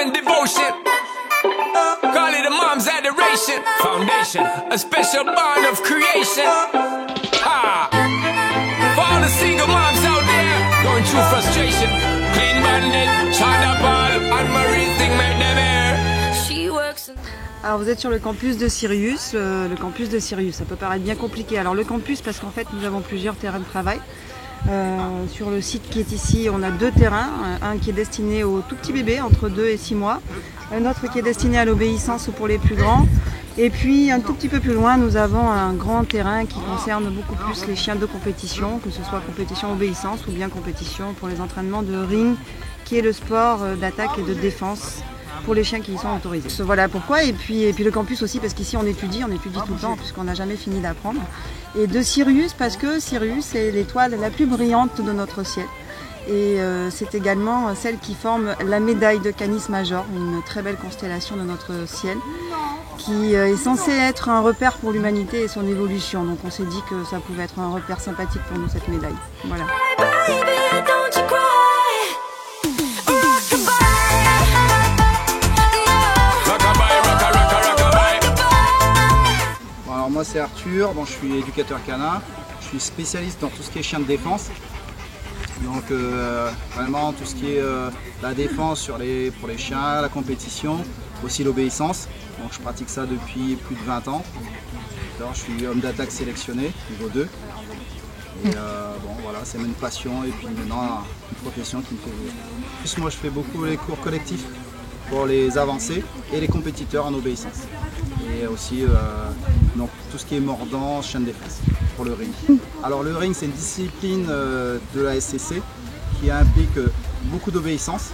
and devotion. Call it a mom's adoration. Foundation, a special bond of creation. Ha! For all the single moms out there going through frustration. Clean Bandit, China Ball, and Marie thing make them air. She works in... Alors vous êtes sur le campus de Sirius, ça peut paraître bien compliqué. Alors le campus, parce qu'en fait nous avons plusieurs terrains de travail. Sur le site qui est ici, on a 2 terrains, un qui est destiné aux tout petits bébés entre 2 et 6 mois, un autre qui est destiné à l'obéissance pour les plus grands, et puis un tout petit peu plus loin nous avons un grand terrain qui concerne beaucoup plus les chiens de compétition, que ce soit compétition obéissance ou bien compétition pour les entraînements de ring, qui est le sport d'attaque et de défense pour les chiens qui y sont autorisés. Voilà pourquoi, et puis le campus aussi parce qu'ici on étudie tout le temps puisqu'on n'a jamais fini d'apprendre. Et de Sirius parce que Sirius est l'étoile la plus brillante de notre ciel. Et c'est également celle qui forme la médaille de Canis Major, une très belle constellation de notre ciel, qui est censée être un repère pour l'humanité et son évolution. Donc on s'est dit que ça pouvait être un repère sympathique pour nous, cette médaille. Voilà. Moi c'est Arthur, bon, je suis éducateur canin, je suis spécialiste dans tout ce qui est chien de défense. Donc vraiment tout ce qui est la défense pour les chiens, la compétition, aussi l'obéissance. Donc je pratique ça depuis plus de 20 ans. Alors, je suis homme d'attaque sélectionné, niveau 2. Et bon voilà, c'est une passion et puis maintenant une profession qui me fait vivre. En plus moi je fais beaucoup les cours collectifs pour les avancés et les compétiteurs en obéissance. Et aussi donc, tout ce qui est mordant, chien de défense pour le ring. Alors le ring c'est une discipline de la SCC qui implique beaucoup d'obéissance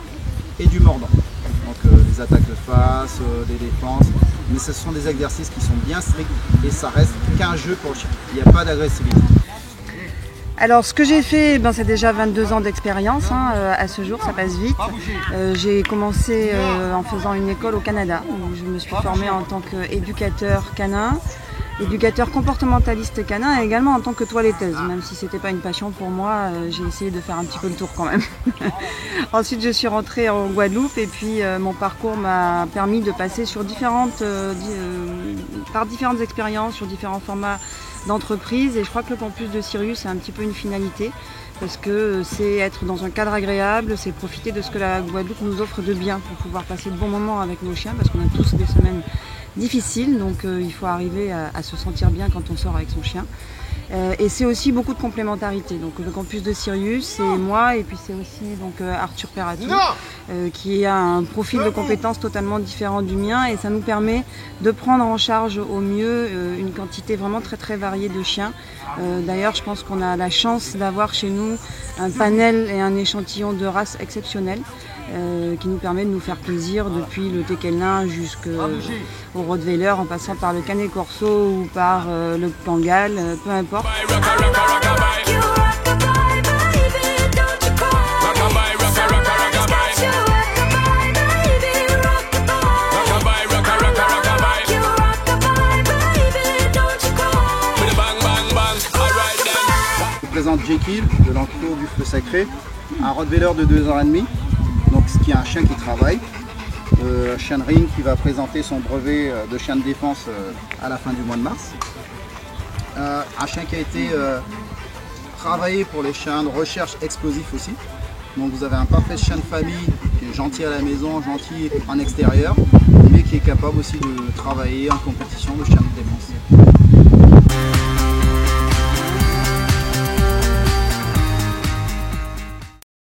et du mordant. Donc des attaques de face, des défenses, mais ce sont des exercices qui sont bien stricts et ça reste qu'un jeu pour le chien. Il n'y a pas d'agressivité. Alors ce que j'ai fait, c'est déjà 22 ans d'expérience, à ce jour ça passe vite. J'ai commencé en faisant une école au Canada, où je me suis formée en tant qu'éducateur canin, éducateur comportementaliste canin et également en tant que toiletteuse, même si c'était pas une passion pour moi, j'ai essayé de faire un petit peu le tour quand même. Ensuite je suis rentrée en Guadeloupe et puis mon parcours m'a permis de passer sur par différentes expériences, sur différents formats d'entreprise, et je crois que le campus de Sirius c'est un petit peu une finalité parce que c'est être dans un cadre agréable, c'est profiter de ce que la Guadeloupe nous offre de bien pour pouvoir passer de bons moments avec nos chiens parce qu'on a tous des semaines difficiles, donc il faut arriver à se sentir bien quand on sort avec son chien. Et c'est aussi beaucoup de complémentarité. Donc le campus de Sirius, c'est moi et puis c'est aussi donc Arthur Perratou qui a un profil de compétences totalement différent du mien et ça nous permet de prendre en charge au mieux une quantité vraiment très très variée de chiens. D'ailleurs, je pense qu'on a la chance d'avoir chez nous un panel et un échantillon de races exceptionnels qui nous permet de nous faire plaisir depuis le Tekelnin jusqu'au Rottweiler en passant par le Canet Corso ou par le Kangal, peu importe. Je présente Jekyll de l'enclos du Feu Sacré, un Rottweiler de 2 ans et demi, donc qui est un chien qui travaille, un chien de ring qui va présenter son brevet de chien de défense à la fin du mois de mars. Un chien qui a été travaillé pour les chiens de recherche explosifs aussi. Donc vous avez un parfait chien de famille qui est gentil à la maison, gentil en extérieur, mais qui est capable aussi de travailler en compétition de chien de défense.